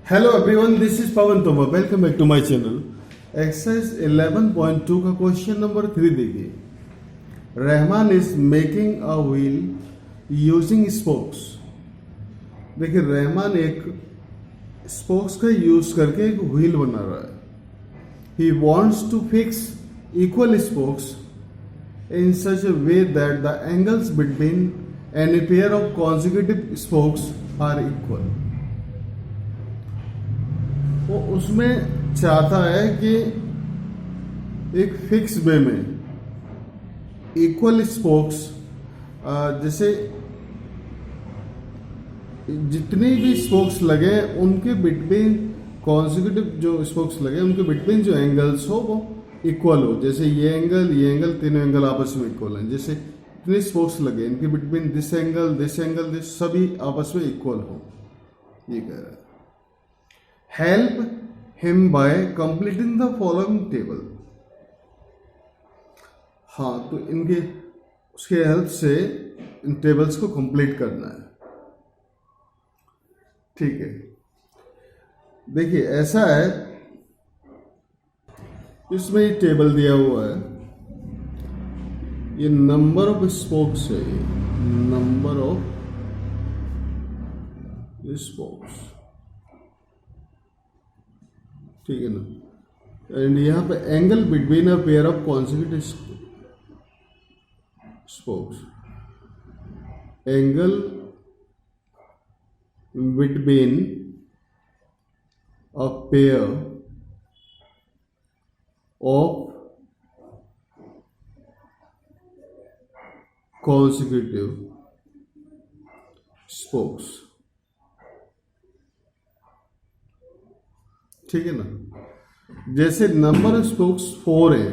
Hello everyone, this is Pavan Tomar. Welcome back to my channel. Exercise 11.2 का question number 3 देखिए। Rahman is making a wheel using spokes. देखिए, रहमान एक spokes का use करके एक व्हील बना रहा है। He wants to fix equal spokes in such a way that the angles between any pair of consecutive spokes are equal। वो उसमें चाहता है कि एक फिक्स वे में इक्वल स्पोक्स, जैसे जितने भी स्पोक्स लगे उनके बिटवीन कॉन्जिक्यूटिव जो स्पोक्स लगे उनके बिटवीन जो एंगल्स हो वो इक्वल हो। जैसे ये एंगल तीनों एंगल आपस में इक्वल हैं। जैसे इतने स्पोक्स लगे इनके बिटवीन दिस एंगल दिस सभी आपस में इक्वल हो, ये कह रहा है। Help him by completing the following table. हाँ, तो इनके उसके हेल्प से इन टेबल्स को कंप्लीट करना है। ठीक है, देखिए ऐसा है, इसमें ये टेबल दिया हुआ है। ये नंबर ऑफ स्पोक्स है, ये नंबर ऑफ स्पोक्स, ठीक है ना। एंड यहाँ पे angle between a pair of consecutive spokes, angle between a pair of consecutive spokes, ठीक है ना। जैसे नंबर ऑफ स्पोक्स 4 है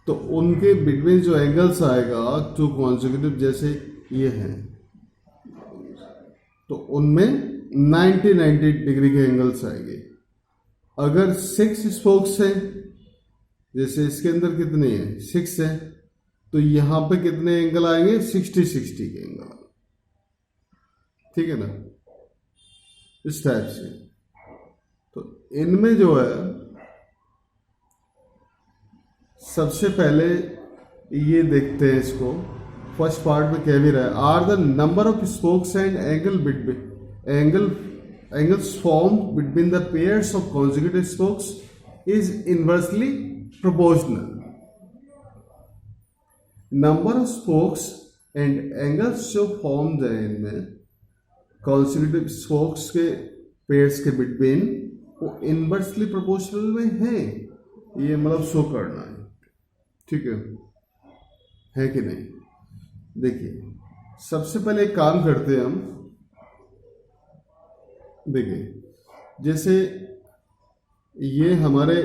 तो उनके बिटवीन जो एंगल्स आएगा टू कॉन्जिक्यूटिव, जैसे ये हैं तो उनमें 90 डिग्री के एंगल्स आएंगे। अगर 6 स्पोक्स हैं, जैसे इसके अंदर कितने हैं 6 हैं, तो यहां पे कितने एंगल आएंगे 60 के एंगल, ठीक है ना, इस टाइप से। तो इनमें जो है सबसे पहले ये देखते हैं इसको। फर्स्ट पार्ट में कह भी रहा है, are the number of spokes and angle between angles form between the pairs of consecutive spokes is inversely proportional. Number of spokes and angles जो फॉर्म है इनमें कॉन्जिक्यूटिव स्पोक्स के पेयर्स के बिटवीन, वो इनवर्सली प्रोपोर्शनल में है। ये मतलब शो करना है, ठीक है कि नहीं। देखिए, सबसे पहले एक काम करते हैं हम। देखिए, जैसे ये हमारे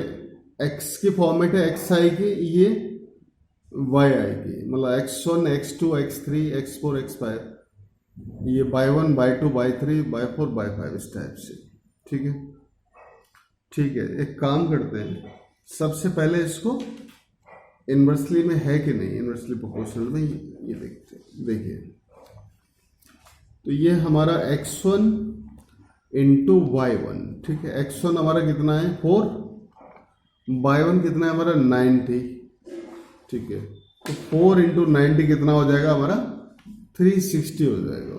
x की फॉर्मेट है, x आएगी, ये y आएगी, मतलब x1 x2 x3 x4 x5, ये y1 y2 y3 y4 y5 इस टाइप से, ठीक है। ठीक है, एक काम करते हैं, सबसे पहले इसको इन्वर्सली में है कि नहीं, इन्वर्सली प्रोपोर्शनल में, ये देखते हैं। देखिए, तो ये हमारा x1 इंटू y1, ठीक है। x1 हमारा कितना है 4, y1 कितना है हमारा 90, ठीक है। तो 4 इंटू 90 कितना हो जाएगा हमारा 360 हो जाएगा।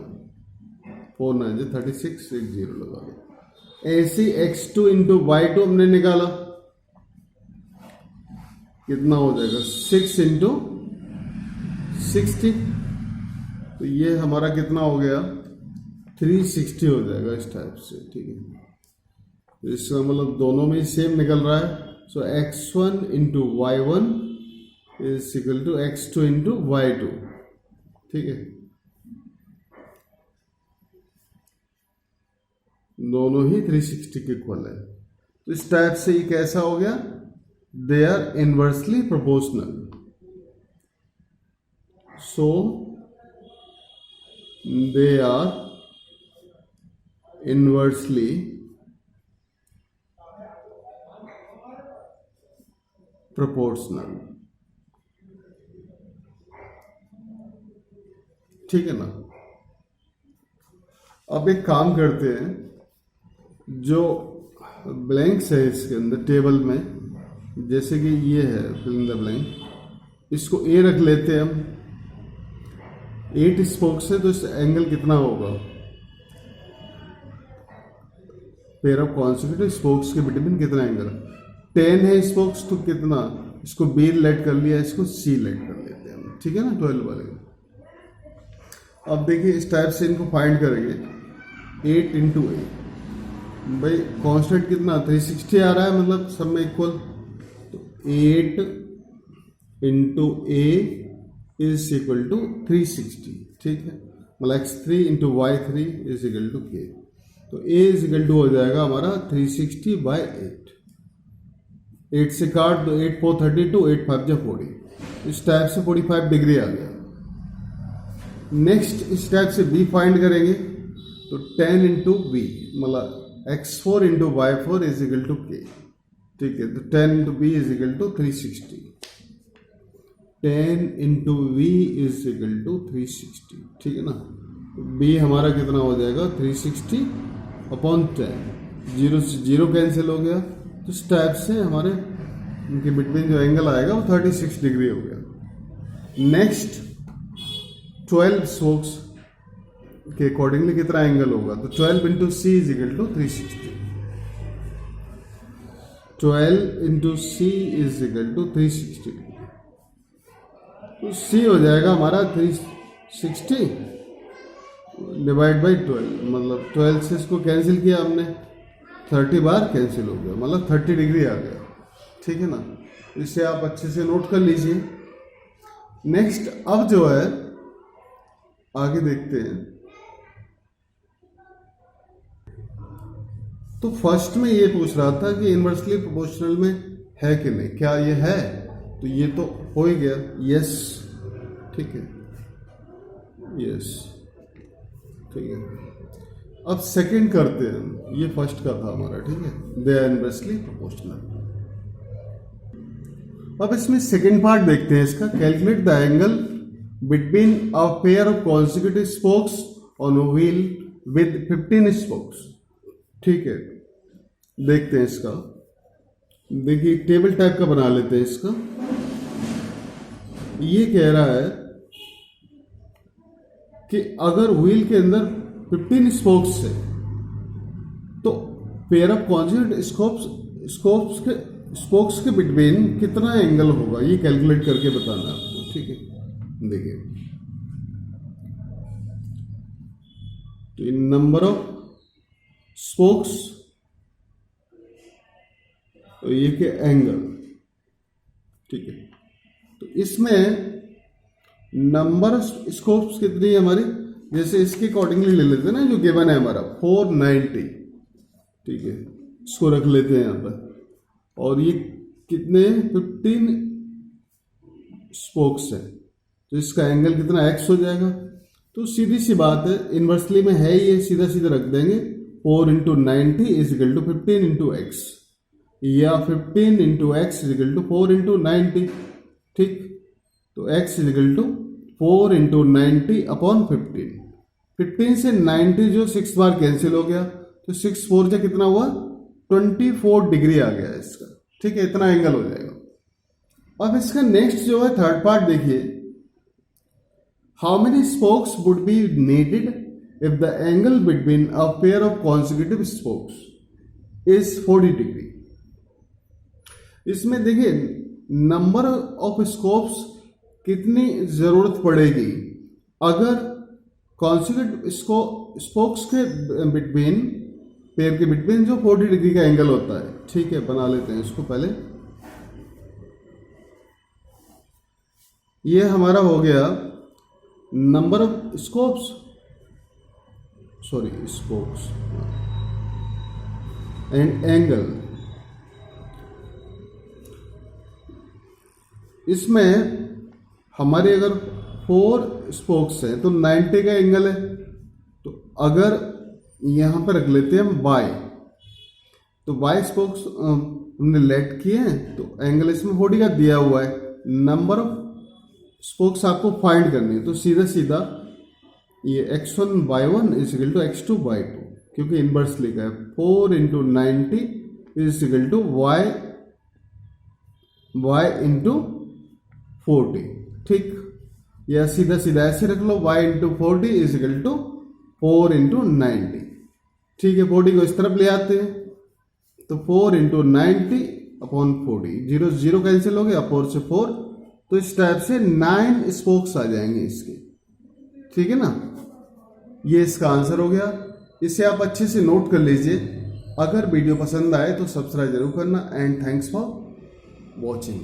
4 9 36, एक जीरो लगा दो। ऐसे x2 इंटू y2 हमने निकाला, कितना हो जाएगा 6 इंटू 60, तो ये हमारा कितना हो गया 360 हो जाएगा इस टाइप से, ठीक है। तो इसका मतलब दोनों में सेम निकल रहा है। So x1 into y1 is equal to x2 into y2, ठीक है। दोनों ही 360 के इक्वल है। तो इस टाइप से ये कैसा हो गया, they are inversely proportional, so they are inversely proportional, ठीक है ना। अब एक काम करते हैं, जो ब्लैंक्स है इसके अंदर टेबल में, जैसे कि ये है फिल इन द ब्लैंक, इसको ए रख लेते हैं हम। 8 स्पोक्स है तो इस एंगल कितना होगा, पेयर ऑफ कॉन्सेक्यूटिव स्पोक्स के बिटवीन कितना एंगल। 10 है स्पोक्स तो कितना, इसको बी लेट कर लिया, इसको सी लेट कर लेते हैं हम, ठीक है ना, 12 वाले। अब देखिए इस टाइप से इनको फाइंड करेंगे। 8 इंटू ए, भाई कांस्टेंट कितना 360 आ रहा है, मतलब सब में इक्वल, तो 8 into A is equal to 360, ठीक है, मतलब x3 into y3 is equal to के। तो a इज इक्वल टू हो जाएगा हमारा 360 बाई 8 से काट दो, 8 4 32, 8 5 जा 40, इस टाइप से 45 डिग्री आ गया। नेक्स्ट इस टाइप से b फाइंड करेंगे, तो 10 इंटू बी, मतलब x4 into y4 is equal to के, ठीक है, तो 10 into B is equal to 360, 10 into V is equal to 360, ठीक है ना। तो बी हमारा कितना हो जाएगा 360 अपॉन 10, 0 से 0 कैंसिल हो गया, तो इस टाइप से हमारे उनके बिटवीन जो एंगल आएगा वो 36 डिग्री हो गया। नेक्स्ट 12 स्पोक्स के अकॉर्डिंगली कितना एंगल होगा, तो 12 into C is equal to 360, 12 into C is equal to 360, तो सी हो जाएगा हमारा 360 डिवाइड बाई 12, मतलब 12 से इसको कैंसिल किया हमने, 30 बार कैंसिल हो गया, मतलब 30 डिग्री आ गया, ठीक है ना। इसे आप अच्छे से नोट कर लीजिए। नेक्स्ट अब जो है आगे देखते हैं। तो फर्स्ट में ये पूछ रहा था कि इनवर्सली प्रोपोर्शनल में है कि नहीं, क्या ये है, तो ये तो हो ही गया, यस, ठीक है, यस, ठीक है। अब सेकंड करते हैं, ये फर्स्ट का था हमारा, ठीक है, दे आर इनवर्सली प्रोपोर्शनल। अब इसमें सेकंड पार्ट देखते हैं इसका, calculate the angle between a pair of consecutive spokes on a wheel with 15 spokes, ठीक है। देखते हैं इसका, देखिए टेबल टाइप का बना लेते हैं इसका। ये कह रहा है कि अगर व्हील के अंदर 15 स्पोक्स है तो पेयर ऑफ कॉन्सेक्यूटिव स्पोक्स के बिटवीन कितना एंगल होगा, ये कैलकुलेट करके बताना है आपको, ठीक है। देखिए तो नंबर ऑफ स्पोक्स, तो ये के एंगल, ठीक है। तो इसमें नंबर ऑफ स्कोप्स कितनी है हमारी, जैसे इसके अकॉर्डिंगली ले लेते हैं ना, जो गिवन है हमारा 490, ठीक है, इसको रख लेते हैं यहाँ पर। और ये कितने 15 स्पोक्स है, तो इसका एंगल कितना x हो जाएगा। तो सीधी सी बात है, इन्वर्सली में है ये, सीधा सीधा रख देंगे, 4 into 90 is equal to 15 into X, या 15 into X is equal to 4 into 90, ठीक। तो x is equal to 4 into 90 upon 15 से 90 जो 6 बार कैंसिल हो गया, तो 6 4 से कितना हुआ 24 डिग्री आ गया इसका, ठीक है, इतना एंगल हो जाएगा। अब इसका नेक्स्ट जो है थर्ड पार्ट देखिए, how many spokes would be needed if the angle between a pair of consecutive spokes is 40 degree. इसमें देखिए नंबर ऑफ स्कोप्स कितनी जरूरत पड़ेगी अगर कॉन्सेक्यूटिव स्पोक्स के बिटवीन, पेयर के बिटवीन जो 40 डिग्री का एंगल होता है, ठीक है। बना लेते हैं इसको पहले, ये हमारा हो गया number of scopes, sorry spokes and angle. इसमें हमारे अगर 4 स्पोक्स है तो 90 का एंगल है, तो अगर यहां पर रख लेते हैं हम y, तो y स्पोक्स हमने लेट किए हैं, तो एंगल इसमें 40 का दिया हुआ है। नंबर ऑफ स्पोक्स आपको फाइंड करनी है, तो सीधा सीधा ये x1 y1 is equal to x2 y2, क्योंकि इनवर्स लिखा है। 4 into 90 is equal to y into 40। ठीक, या सीधा सीधा ऐसे रख लो, y into 40 is equal to 4 into 90। ठीक है, 40 को इस तरफ ले आते हैं तो 4 इंटू 90 अपॉन 40, 0 0 कैंसिल हो गया, 4 से 4, तो इस टाइप से 9 स्पोक्स आ जाएंगे इसके। ठीक है ना, ये इसका आंसर हो गया। इसे आप अच्छे से नोट कर लीजिए। अगर वीडियो पसंद आए तो सब्सक्राइब जरूर करना। And thanks for watching.